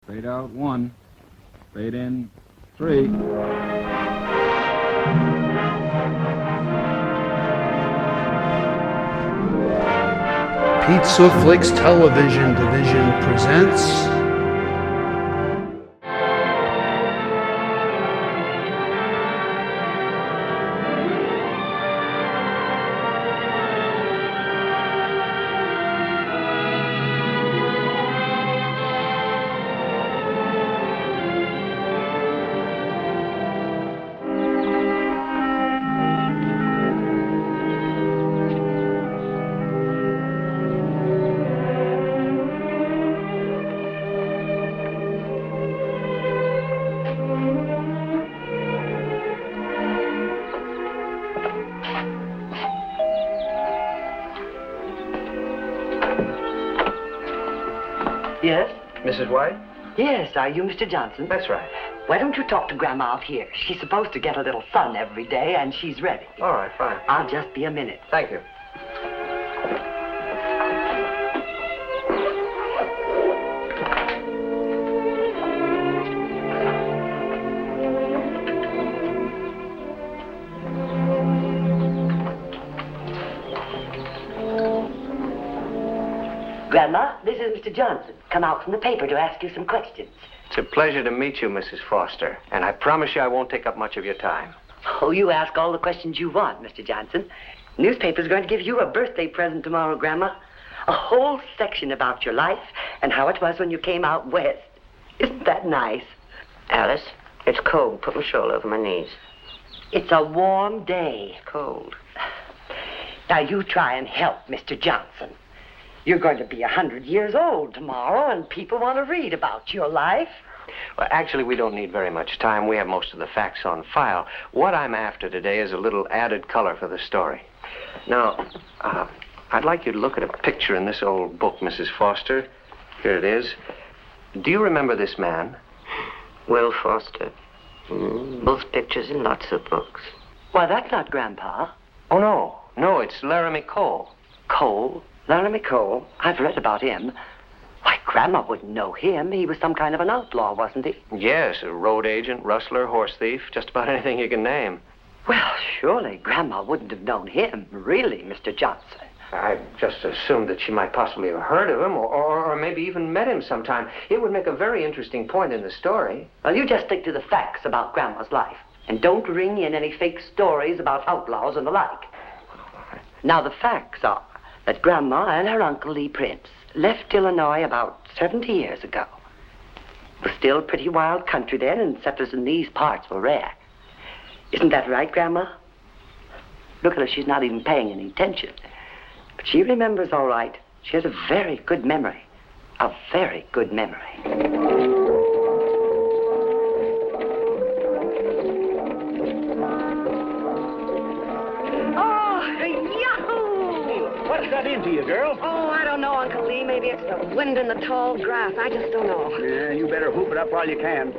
Fade out 1. Fade in 3. Pizza Flix Television Division presents Yes? Mrs. White? Yes, are you Mr. Johnson? That's right. Why don't you talk to Grandma out here? She's supposed to get a little sun every day, and she's ready. All right, fine. I'll just be a minute. Thank you. Grandma, this is Mr. Johnson. Come out from the paper to ask you some questions. It's a pleasure to meet you, Mrs. Foster. And I promise you I won't take up much of your time. Oh, you ask all the questions you want, Mr. Johnson. Newspaper's going to give you a birthday present tomorrow, Grandma. A whole section about your life and how it was when you came out west. Isn't that nice? Alice, it's cold. Put my shawl over my knees. It's a warm day. Cold. Now, you try and help Mr. Johnson. You're going to be 100 years old tomorrow, and people want to read about your life. Well, actually, we don't need very much time. We have most of the facts on file. What I'm after today is a little added color for the story. Now, I'd like you to look at a picture in this old book, Mrs. Foster. Here it is. Do you remember this man? Will Foster. Both pictures in lots of books. Why, that's not Grandpa. Oh, no. No, it's Laramie Cole. Cole? Laramie Cole? I've read about him. Why, Grandma wouldn't know him. He was some kind of an outlaw, wasn't he? Yes, a road agent, rustler, horse thief, just about anything you can name. Well, surely Grandma wouldn't have known him, really, Mr. Johnson. I just assumed that she might possibly have heard of him or maybe even met him sometime. It would make a very interesting point in the story. Well, you just stick to the facts about Grandma's life. And don't ring in any fake stories about outlaws and the like. Now, the facts are that Grandma and her Uncle Lee Prince left Illinois about 70 years ago. It was still pretty wild country then, and settlers in these parts were rare. Isn't that right, Grandma? Look at her, she's not even paying any attention. But she remembers all right. She has a very good memory. A very good memory. What's got into you, girl? Oh, I don't know, Uncle Lee. Maybe it's the wind and the tall grass. I just don't know. Yeah, you better hoop it up while you can.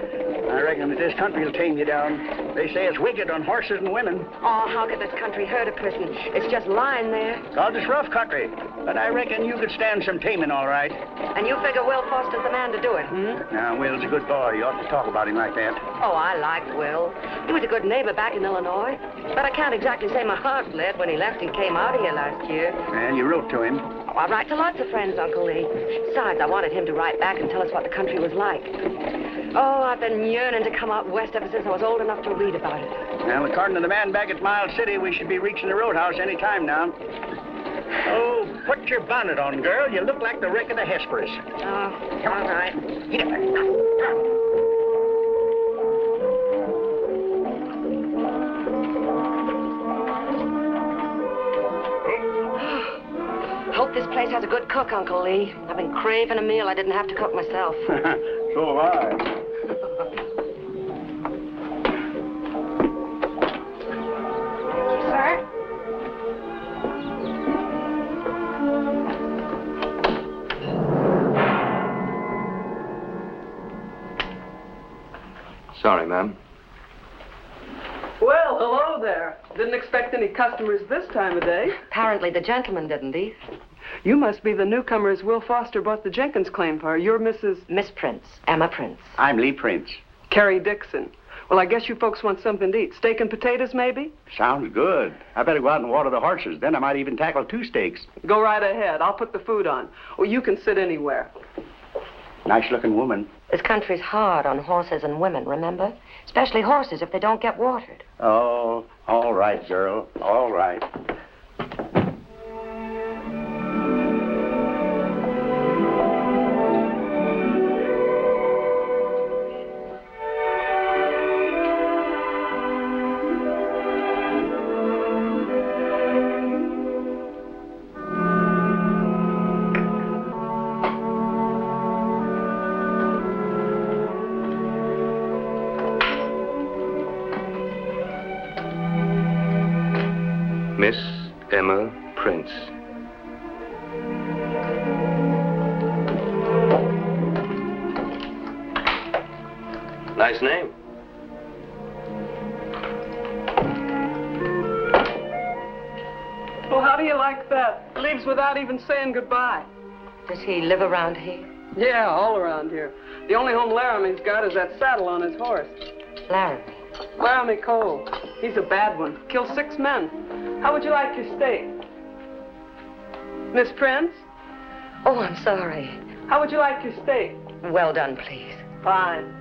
I reckon that this country will tame you down. They say it's wicked on horses and women. Oh, how could this country hurt a person? It's just lying there. God, it's rough country. But I reckon you could stand some taming all right. And you figure Will Foster's the man to do it, Now, Will's a good boy. You ought to talk about him like that. Oh, I liked Will. He was a good neighbor back in Illinois. But I can't exactly say my heart bled when he left and came out of here last year. And you wrote to him. Oh, I write to lots of friends, Uncle Lee. Besides, I wanted him to write back and tell us what the country was like. Oh, I've been yearning to come out west ever since I was old enough to read about it. Well, according to the man back at Miles City, we should be reaching the roadhouse any time now. Oh, put your bonnet on, girl. You look like the wreck of the Hesperus. Oh, all right. Hope this place has a good cook, Uncle Lee. I've been craving a meal I didn't have to cook myself. So have I. Sir? Sorry, ma'am. Well, hello there. Didn't expect any customers this time of day. Apparently the gentleman didn't, he? You must be the newcomers Will Foster bought the Jenkins claim for. You're Mrs. Miss Prince, Emma Prince. I'm Lee Prince. Carrie Dixon. Well, I guess you folks want something to eat. Steak and potatoes, maybe? Sounds good. I better go out and water the horses. Then I might even tackle 2 steaks. Go right ahead. I'll put the food on. Or you can sit anywhere. Nice-looking woman. This country's hard on horses and women, remember? Especially horses if they don't get watered. Oh, all right, girl. All right. Miss Emma Prince. Nice name. Well, how do you like that? Leaves without even saying goodbye. Does he live around here? Yeah, all around here. The only home Laramie's got is that saddle on his horse. Laramie. Laramie Cole. He's a bad one. Killed 6 men. How would you like your steak? Miss Prince? Oh, I'm sorry. How would you like your steak? Well done, please. Fine.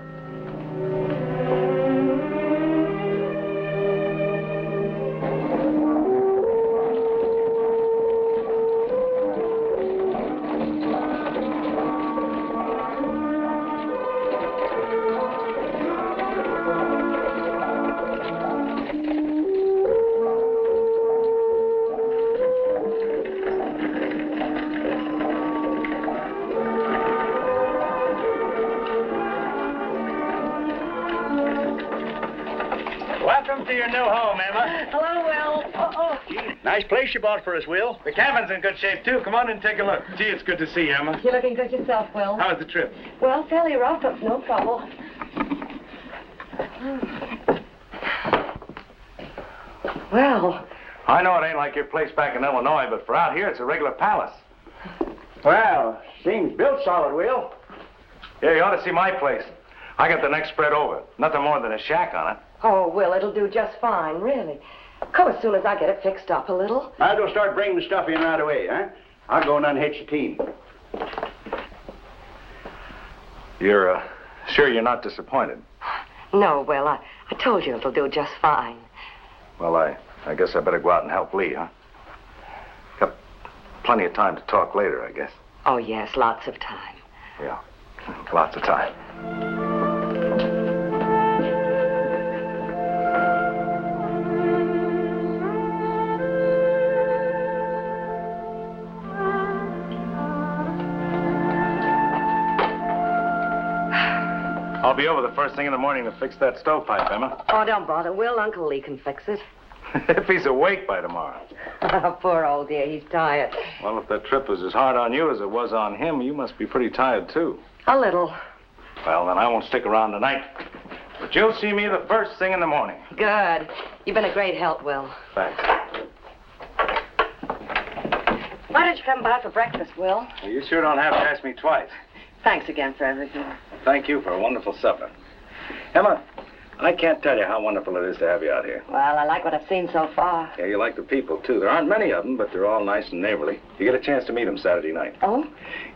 Welcome to your new home, Emma. Hello, Will. Oh. Nice place you bought for us, Will. The cabin's in good shape, too. Come on and take a look. Gee, it's good to see you, Emma. You're looking good yourself, Will. How was the trip? Well, fairly rough, but no trouble. Well, I know it ain't like your place back in Illinois, but for out here, it's a regular palace. Well, seems built solid, Will. Yeah, you ought to see my place. I got the next spread over. Nothing more than a shack on it. oh, Will, it'll do just fine, really. Come as soon as I get it fixed up a little. Might as well start bringing the stuff in right away, huh? I'll go and unhitch the team. You're, sure you're not disappointed? No, Will, I told you it'll do just fine. Well, I guess I better go out and help Lee, huh? Got plenty of time to talk later, I guess. Oh, yes, lots of time. Yeah, lots of time. I'll be over the first thing in the morning to fix that stovepipe, Emma. Oh, don't bother, Will. Uncle Lee can fix it. If he's awake by tomorrow. Poor old dear, he's tired. Well, if that trip was as hard on you as it was on him, you must be pretty tired, too. A little. Well, then I won't stick around tonight. But you'll see me the first thing in the morning. Good. You've been a great help, Will. Thanks. Why don't you come by for breakfast, Will? Well, you sure don't have to ask me twice. Thanks again for everything. Thank you for a wonderful supper. Emma, I can't tell you how wonderful it is to have you out here. Well, I like what I've seen so far. Yeah, you like the people, too. There aren't many of them, but they're all nice and neighborly. You get a chance to meet them Saturday night. Oh?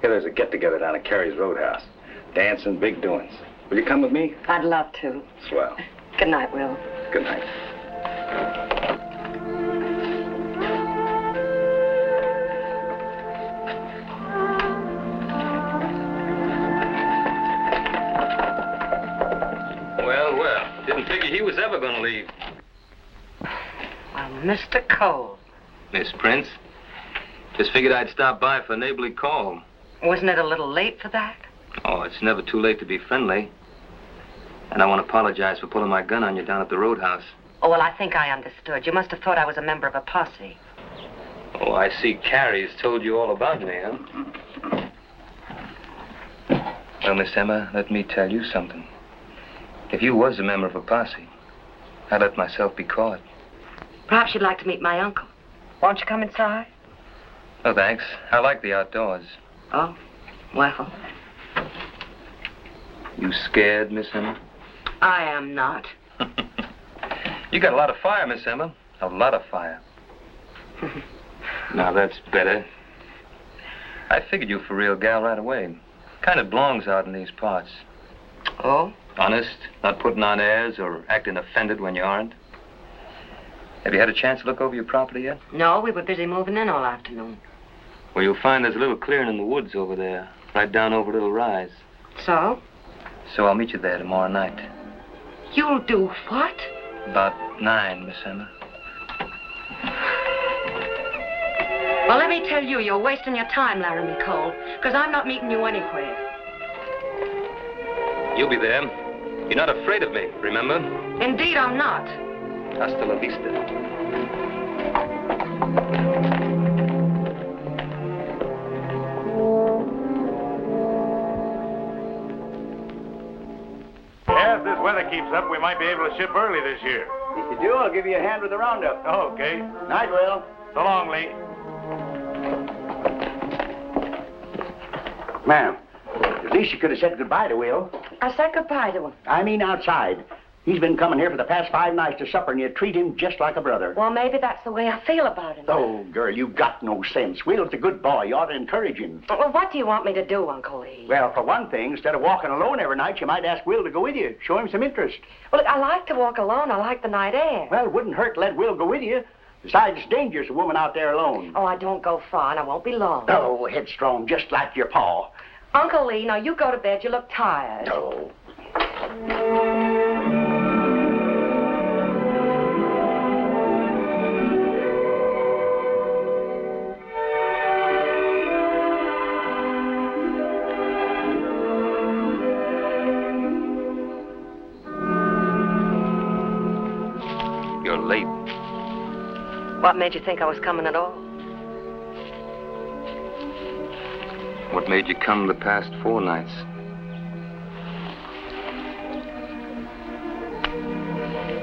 Yeah, there's a get-together down at Carrie's Roadhouse. Dancing, big doings. Will you come with me? I'd love to. Swell. Good night, Will. Good night. Well, didn't figure he was ever going to leave. Well, Mr. Cole. Miss Prince, just figured I'd stop by for a neighborly call. Wasn't it a little late for that? Oh, it's never too late to be friendly. And I want to apologize for pulling my gun on you down at the roadhouse. Oh, well, I think I understood. You must have thought I was a member of a posse. Oh, I see Carrie's told you all about me, huh? Well, Miss Emma, let me tell you something. If you was a member of a posse, I'd let myself be caught. Perhaps you'd like to meet my uncle. Won't you come inside? Oh, thanks. I like the outdoors. Oh, well, You scared, Miss Emma? I am not. You got a lot of fire, Miss Emma. A lot of fire. Now, that's better. I figured you for a real gal right away. Kind of belongs out in these parts. Oh? Honest, not putting on airs or acting offended when you aren't. Have you had a chance to look over your property yet? No, we were busy moving in all afternoon. Well, you'll find there's a little clearing in the woods over there, right down over a little rise. So? So I'll meet you there tomorrow night. You'll do what? About 9, Miss Emma. Well, let me tell you, you're wasting your time, Laramie Cole, because I'm not meeting you anywhere. You'll be there. You're not afraid of me, remember? Indeed, I'm not. Hasta la vista. Yeah, if this weather keeps up, we might be able to ship early this year. If you do, I'll give you a hand with the roundup. Okay. Night, Will. So long, Lee. Ma'am, at least you could have said goodbye to Will. I said goodbye to him. I mean outside. He's been coming here for the past 5 nights to supper, and you treat him just like a brother. Well, maybe that's the way I feel about him. Oh, girl, you got no sense. Will's a good boy. You ought to encourage him. Well, what do you want me to do, Uncle Lee? Well, for one thing, instead of walking alone every night, you might ask Will to go with you. Show him some interest. Well, I like to walk alone. I like the night air. Well, it wouldn't hurt to let Will go with you. Besides, it's dangerous, a woman out there alone. Oh, I don't go far, and I won't be long. Oh, headstrong, just like your pa. Uncle Lee, now you go to bed. You look tired. Oh. You're late. What made you think I was coming at all? What made you come the past 4 nights?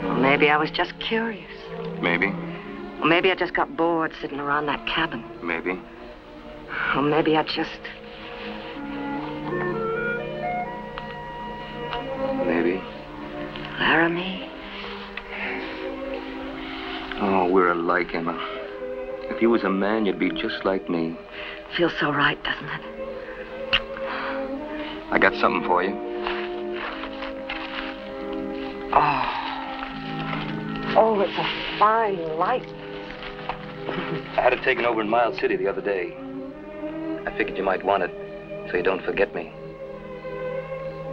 Well, maybe I was just curious. Maybe. Or maybe I just got bored sitting around that cabin. Maybe. Or maybe I just... Maybe. Laramie? Oh, we're alike, Emma. If you was a man, you'd be just like me. Feels so right, doesn't it? I got something for you. Oh, it's a fine light. I had it taken over in Miles City the other day. I figured you might want it, so you don't forget me.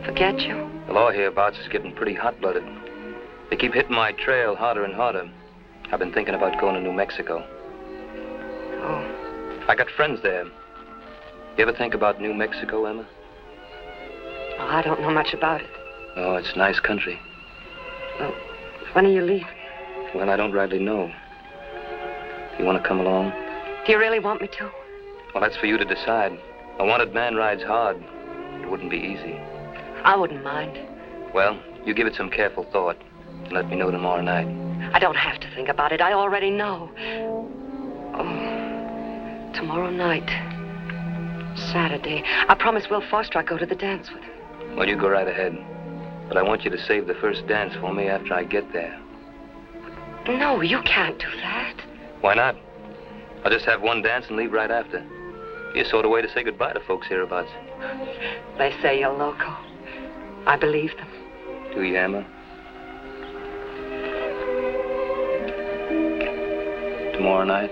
Forget you? The law hereabouts is getting pretty hot-blooded. They keep hitting my trail harder and harder. I've been thinking about going to New Mexico. Oh. I got friends there. You ever think about New Mexico, Emma? Oh, I don't know much about it. Oh, it's nice country. Well, when are you leaving? Well, I don't rightly know. You want to come along? Do you really want me to? Well, that's for you to decide. A wanted man rides hard. It wouldn't be easy. I wouldn't mind. Well, you give it some careful thought and let me know tomorrow night. I don't have to think about it. I already know. Oh, tomorrow night. Saturday. I promised Will Foster I'd go to the dance with him. Well, you go right ahead. But I want you to save the first dance for me after I get there. No, you can't do that. Why not? I'll just have one dance and leave right after. Be a sort of way to say goodbye to folks hereabouts. They say you're loco. I believe them. Do you, Emma? Tomorrow night?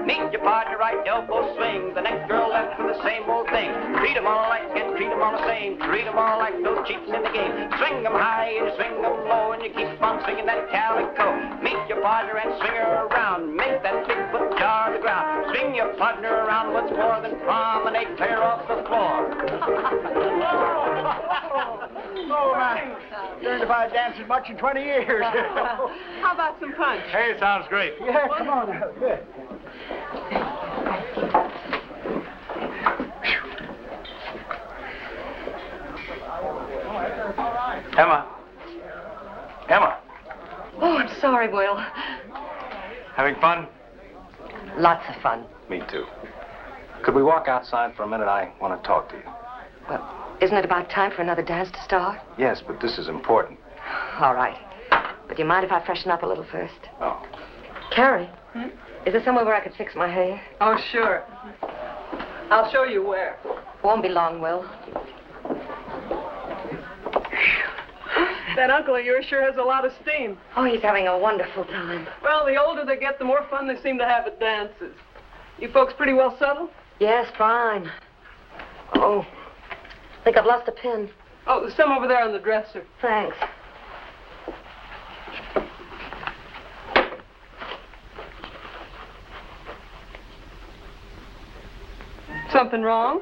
Meet your partner right, elbow swing. The next girl left for the same old thing. Treat 'em all alike and treat 'em all the same. Treat 'em all like no cheats in the game. Swing 'em high and swing 'em low, and you keep on swinging that calico. Meet your partner and swing her around. Make that big foot jar on the ground. Swing your partner around once more, then promenade clear off the floor. Oh, man. Learned if I danced as much in 20 years. How about some punch? Hey, sounds great. Yeah, come on now. Good. Emma. Emma. Oh, I'm sorry, Will. Having fun? Lots of fun. Me too. Could we walk outside for a minute? I want to talk to you. Well, isn't it about time for another dance to start? Yes, but this is important. All right. But do you mind if I freshen up a little first? Oh. Carrie, is there somewhere where I could fix my hair? Oh, sure. I'll show you where. Won't be long, Will. That uncle of yours sure has a lot of steam. Oh, he's having a wonderful time. Well, the older they get, the more fun they seem to have at dances. You folks pretty well settled? Yes, fine. Oh, I think I've lost a pin. Oh, there's some over there on the dresser. Thanks. Something wrong?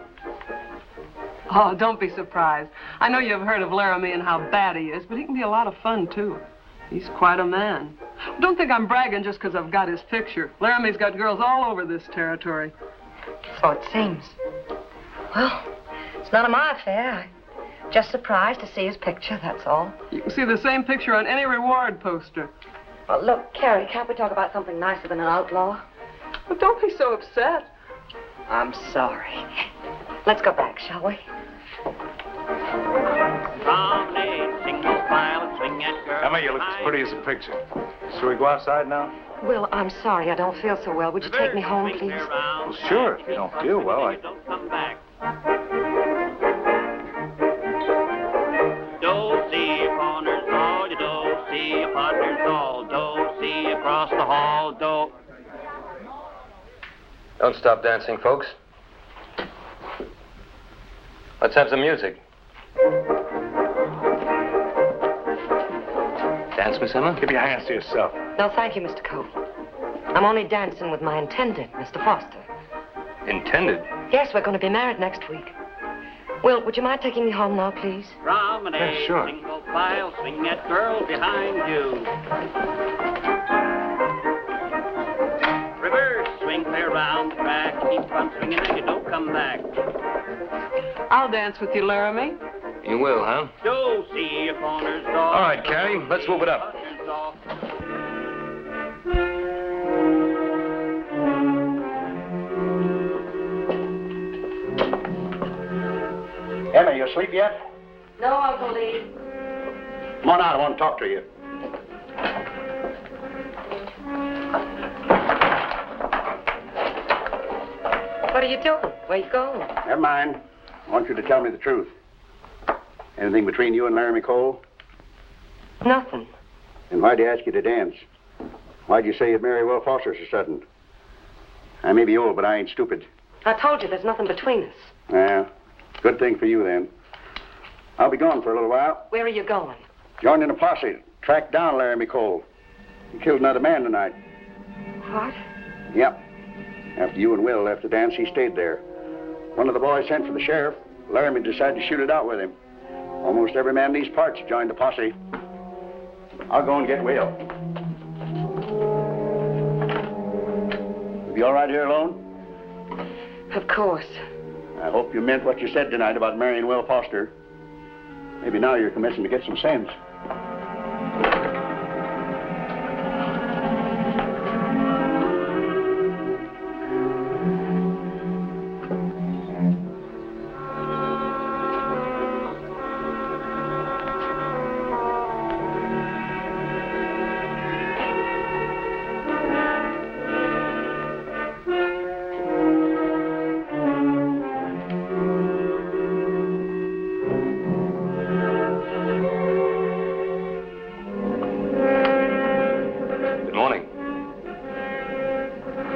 Oh, don't be surprised. I know you've heard of Laramie and how bad he is, but he can be a lot of fun, too. He's quite a man. Don't think I'm bragging just because I've got his picture. Laramie's got girls all over this territory. So it seems. Well, it's none of my affair. I'm just surprised to see his picture, that's all. You can see the same picture on any reward poster. Well, look, Carrie, can't we talk about something nicer than an outlaw? Well, don't be so upset. I'm sorry. Let's go back, shall we? Emma, you look as pretty as a picture. Shall we go outside now? Will, I'm sorry. I don't feel so well. Would you take me home, please? Well, sure. If you don't feel well, I... Don't see corners, all you don't see partners, all don't see across the hall, don't. Don't stop dancing, folks. Let's have some music. Dance, Miss Emma? Keep your hands to yourself. No, thank you, Mr. Cole. I'm only dancing with my intended, Mr. Foster. Intended? Yes, we're going to be married next week. Will, would you mind taking me home now, please? Promenade, sure. single file, swing that girl behind you. Reverse, swing clear round the track, keep on swinging and you don't come back. I'll dance with you, Laramie. You will, huh? Don't see your corners, All right, Carrie, let's move it up. Emma, you asleep yet? No, Uncle Lee. Come on out, I want to talk to you. What are you doing? Where you going? Never mind. I want you to tell me the truth. Anything between you and Laramie Cole? Nothing. And why'd he ask you to dance? Why'd you say you'd marry Will Foster so sudden? I may be old, but I ain't stupid. I told you there's nothing between us. Yeah, good thing for you, then. I'll be gone for a little while. Where are you going? Joining a posse. Tracked down Laramie Cole. He killed another man tonight. What? Yep. After you and Will left the dance, he stayed there. One of the boys sent for the sheriff. Laramie decided to shoot it out with him. Almost every man in these parts joined the posse. I'll go and get Will. You be all right here alone? Of course. I hope you meant what you said tonight about marrying Will Foster. Maybe now you're commencing to get some sense.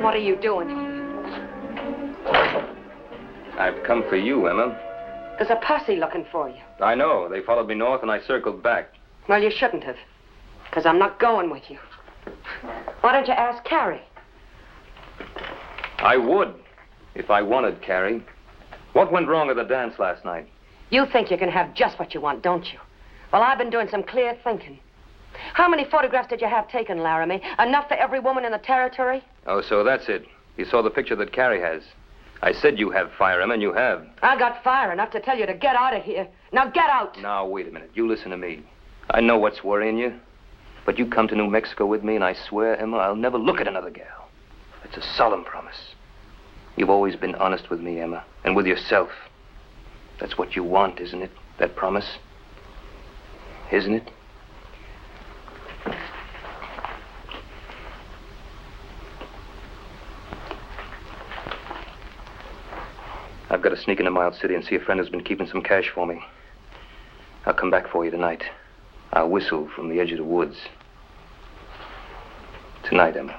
What are you doing here? I've come for you, Emma. There's a posse looking for you. I know. They followed me north and I circled back. Well, you shouldn't have. Because I'm not going with you. Why don't you ask Carrie? I would, if I wanted, Carrie. What went wrong at the dance last night? You think you can have just what you want, don't you? Well, I've been doing some clear thinking. How many photographs did you have taken, Laramie? Enough for every woman in the territory? Oh, so that's it. You saw the picture that Carrie has. I said you have fire, Emma, and you have. I got fire enough to tell you to get out of here. Now get out. Now, wait a minute. You listen to me. I know what's worrying you. But you come to New Mexico with me, and I swear, Emma, I'll never look at another gal. It's a solemn promise. You've always been honest with me, Emma, and with yourself. That's what you want, isn't it? That promise? Isn't it? I've got to sneak into Miles City and see a friend who's been keeping some cash for me. I'll come back for you tonight. I'll whistle from the edge of the woods. Tonight, Emma.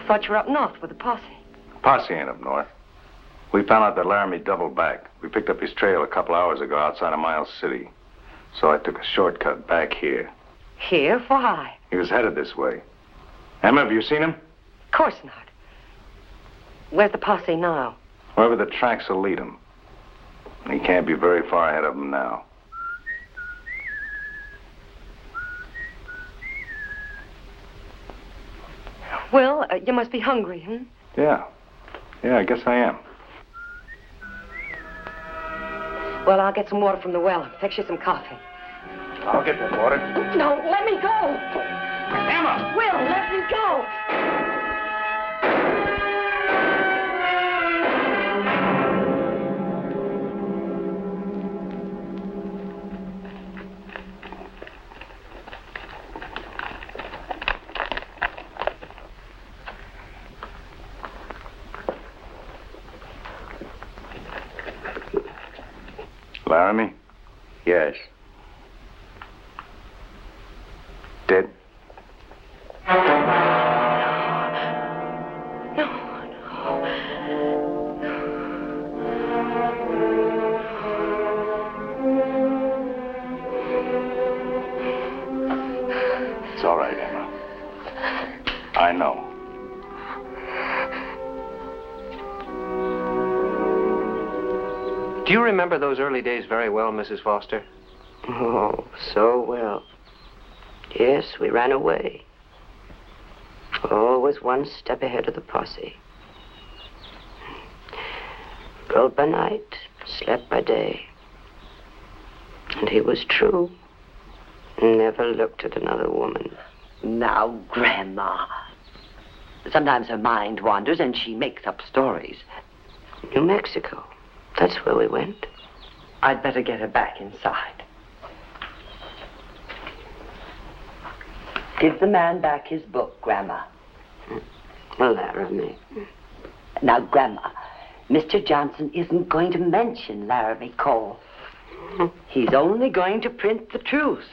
Thought you were up north with the posse. Posse ain't up north. We found out that Laramie doubled back. We picked up his trail a couple hours ago outside of Miles City. So I took a shortcut back here. Here? Why? He was headed this way. Emma, have you seen him? Of course not. Where's the posse now? Wherever the tracks will lead him. He can't be very far ahead of them now. Will, you must be hungry, hmm? Yeah, I guess I am. Well, I'll get some water from the well and fix you some coffee. I'll get that water. No, let me go! Emma! Will, let me go! Laramie? Yes. Dead? It's all right, Emma. I know. Do you remember those early days very well, Mrs. Foster? Oh, so well. Yes, we ran away. Always one step ahead of the posse. Rode by night, slept by day. And he was true. Never looked at another woman. Now, Grandma. Sometimes her mind wanders and she makes up stories. New Mexico. That's where we went. I'd better get her back inside. Give the man back his book, Grandma. Laramie. Now, Grandma, Mr. Johnson isn't going to mention Laramie Cole. He's only going to print the truth.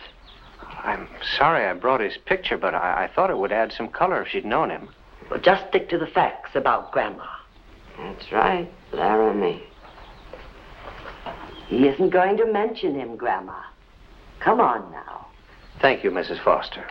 I'm sorry I brought his picture, but I thought it would add some color if she'd known him. Well, just stick to the facts about Grandma. That's right, Laramie. He isn't going to mention him, Grandma. Come on now. Thank you, Mrs. Foster.